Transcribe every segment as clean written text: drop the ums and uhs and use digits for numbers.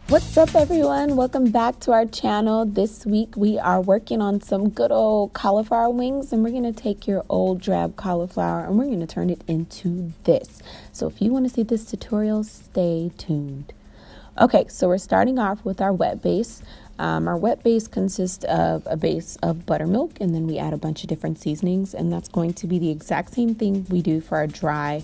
What's up, everyone? Welcome back to our channel. This week we are working on some good old cauliflower wings, and we're going to take your old drab cauliflower and we're going to turn it into this. So if you want to see this tutorial, stay tuned. Okay, so we're starting off with our wet base. Our wet base consists of a base of buttermilk, and then we add a bunch of different seasonings, and that's going to be the exact same thing we do for our dry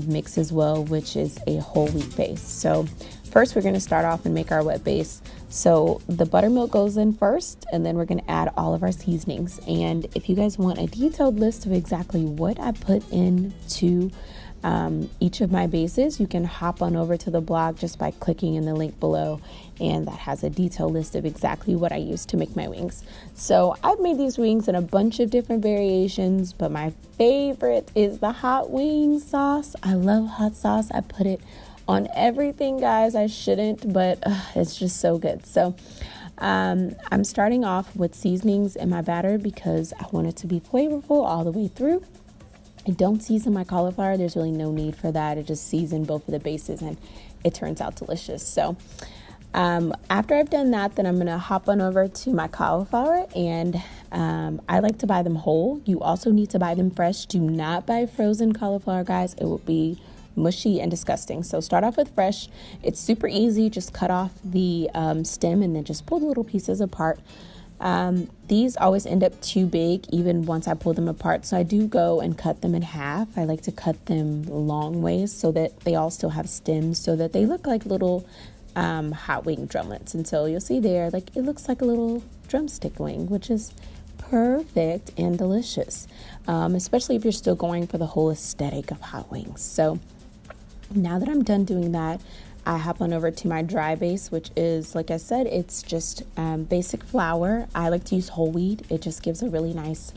mix as well, which is a whole wheat base. So first, we're going to start off and make our wet base. So the buttermilk goes in first, and then we're going to add all of our seasonings. And if you guys want a detailed list of exactly what I put into each of my bases, you can hop on over to the blog just by clicking in the link below, and that has a detailed list of exactly what I use to make my wings. So I've made these wings in a bunch of different variations, but my favorite is the hot wing sauce. I love hot sauce. I put it on everything, guys. I shouldn't, but it's just so good. So I'm starting off with seasonings in my batter because I want it to be flavorful all the way through. I don't season my cauliflower. There's really no need for that. I just season both of the bases and it turns out delicious. So after I've done that, then I'm going to hop on over to my cauliflower, and I like to buy them whole. You also need to buy them fresh. Do not buy frozen cauliflower, guys. It will be mushy and disgusting. So start off with fresh. It's super easy. Just cut off the stem and then just pull the little pieces apart. These always end up too big even once I pull them apart, so I do go and cut them in half. I like to cut them long ways so that they all still have stems, so that they look like little hot wing drumlets. And so you'll see there, like, it looks like a little drumstick wing, which is perfect and delicious, especially if you're still going for the whole aesthetic of hot wings. So now that I'm done doing that, I hop on over to my dry base, which is, like I said, it's just basic flour. I like to use whole wheat. It just gives a really nice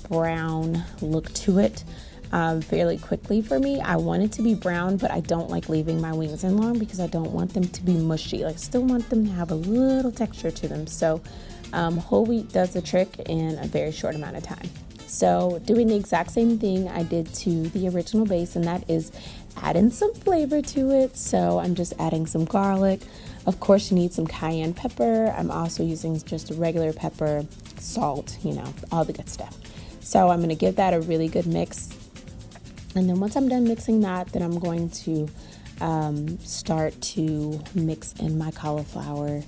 brown look to it fairly quickly for me. I want it to be brown, but I don't like leaving my wings in long because I don't want them to be mushy. I still want them to have a little texture to them. So whole wheat does the trick in a very short amount of time. So doing the exact same thing I did to the original base, and that is adding some flavor to it. So I'm just adding some garlic. Of course, you need some cayenne pepper. I'm also using just regular pepper, salt, all the good stuff. So I'm going to give that a really good mix. And then once I'm done mixing that, then I'm going to start to mix in my cauliflower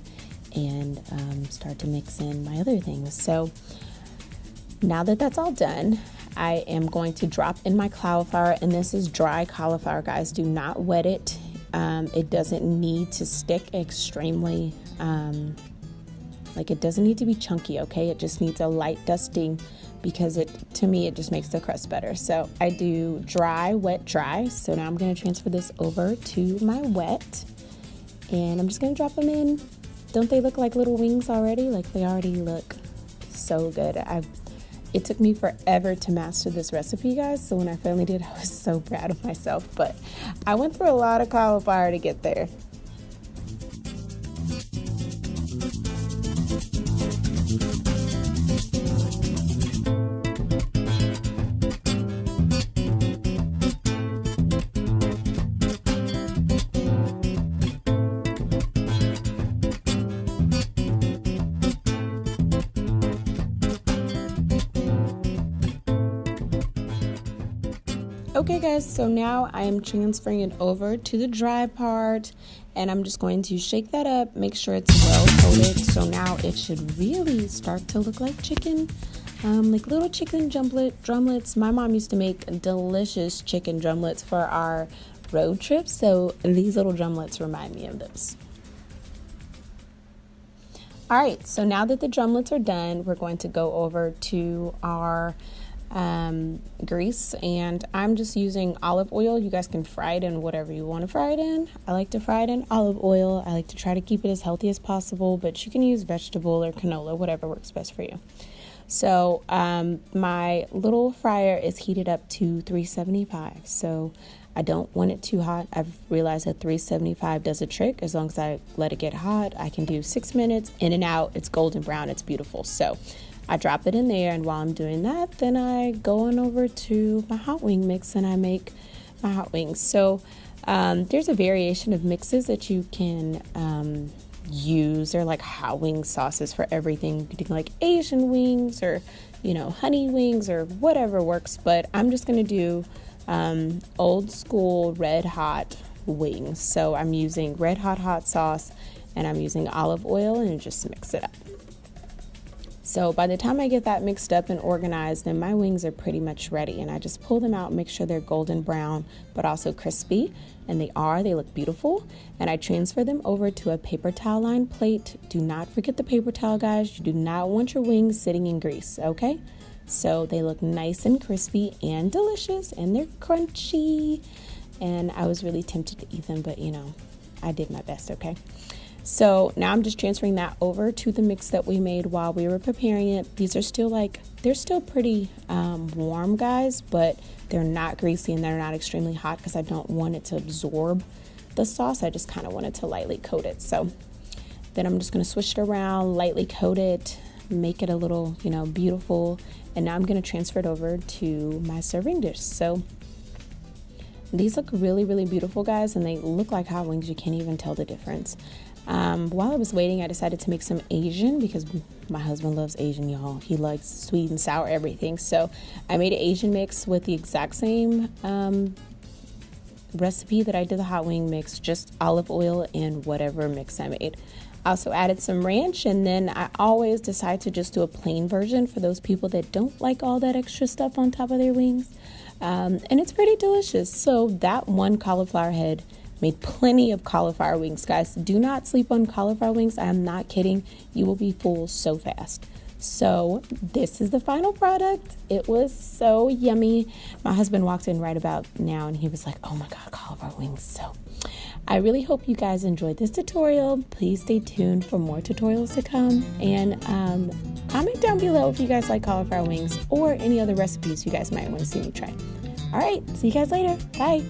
and start to mix in my other things. So now that that's all done, I am going to drop in my cauliflower, and this is dry cauliflower, guys. Do not wet it. It doesn't need to stick extremely, it doesn't need to be chunky, okay? It just needs a light dusting because to me, it just makes the crust better. So I do dry, wet, dry. So now I'm going to transfer this over to my wet, and I'm just going to drop them in. Don't they look like little wings already? Like, they already look so good. It took me forever to master this recipe, guys, so when I finally did, I was so proud of myself, but I went through a lot of cauliflower to get there. Okay, guys, so now I am transferring it over to the dry part, and I'm just going to shake that up, make sure it's well coated. So now it should really start to look like chicken, like little chicken drumlets. My mom used to make delicious chicken drumlets for our road trips, so these little drumlets remind me of those. All right, so now that the drumlets are done, we're going to go over to our grease, and I'm just using olive oil. You guys can fry it in whatever you want to fry it in. I like to fry it in olive oil. I like to try to keep it as healthy as possible, but you can use vegetable or canola, whatever works best for you. So my little fryer is heated up to 375, so I don't want it too hot. I've realized that 375 does a trick. As long as I let it get hot, I can do 6 minutes, in and out. It's golden brown. It's beautiful. So I drop it in there, and while I'm doing that, then I go on over to my hot wing mix and I make my hot wings. So There's a variation of mixes that you can use. They're like hot wing sauces for everything. You can like Asian wings or, honey wings or whatever works. But I'm just going to do old school red hot wings. So I'm using red hot sauce and I'm using olive oil and just mix it up. So by the time I get that mixed up and organized, then my wings are pretty much ready. And I just pull them out, make sure they're golden brown, but also crispy. And they look beautiful. And I transfer them over to a paper towel lined plate. Do not forget the paper towel, guys. You do not want your wings sitting in grease, okay? So they look nice and crispy and delicious, and they're crunchy. And I was really tempted to eat them, but I did my best, okay? So now I'm just transferring that over to the mix that we made while we were preparing it. These are still they're still pretty warm, guys, but they're not greasy and they're not extremely hot because I don't want it to absorb the sauce. I just kind of wanted to lightly coat it. So then I'm just going to switch it around, lightly coat it, make it a little, beautiful. And now I'm going to transfer it over to my serving dish. So these look really, really beautiful, guys, and they look like hot wings. You can't even tell the difference. While I was waiting, I decided to make some Asian because my husband loves Asian, y'all. He likes sweet and sour everything. So I made an Asian mix with the exact same recipe that I did the hot wing mix, just olive oil and whatever mix I made. I also added some ranch, and then I always decide to just do a plain version for those people that don't like all that extra stuff on top of their wings. And it's pretty delicious. So that one cauliflower head made plenty of cauliflower wings, guys. Do not sleep on cauliflower wings. I am not kidding. You will be full so fast. So this is the final product. It was so yummy. My husband walked in right about now and he was like, oh my God, cauliflower wings. So I really hope you guys enjoyed this tutorial. Please stay tuned for more tutorials to come. And comment down below if you guys like cauliflower wings or any other recipes you guys might want to see me try. All right, see you guys later. Bye.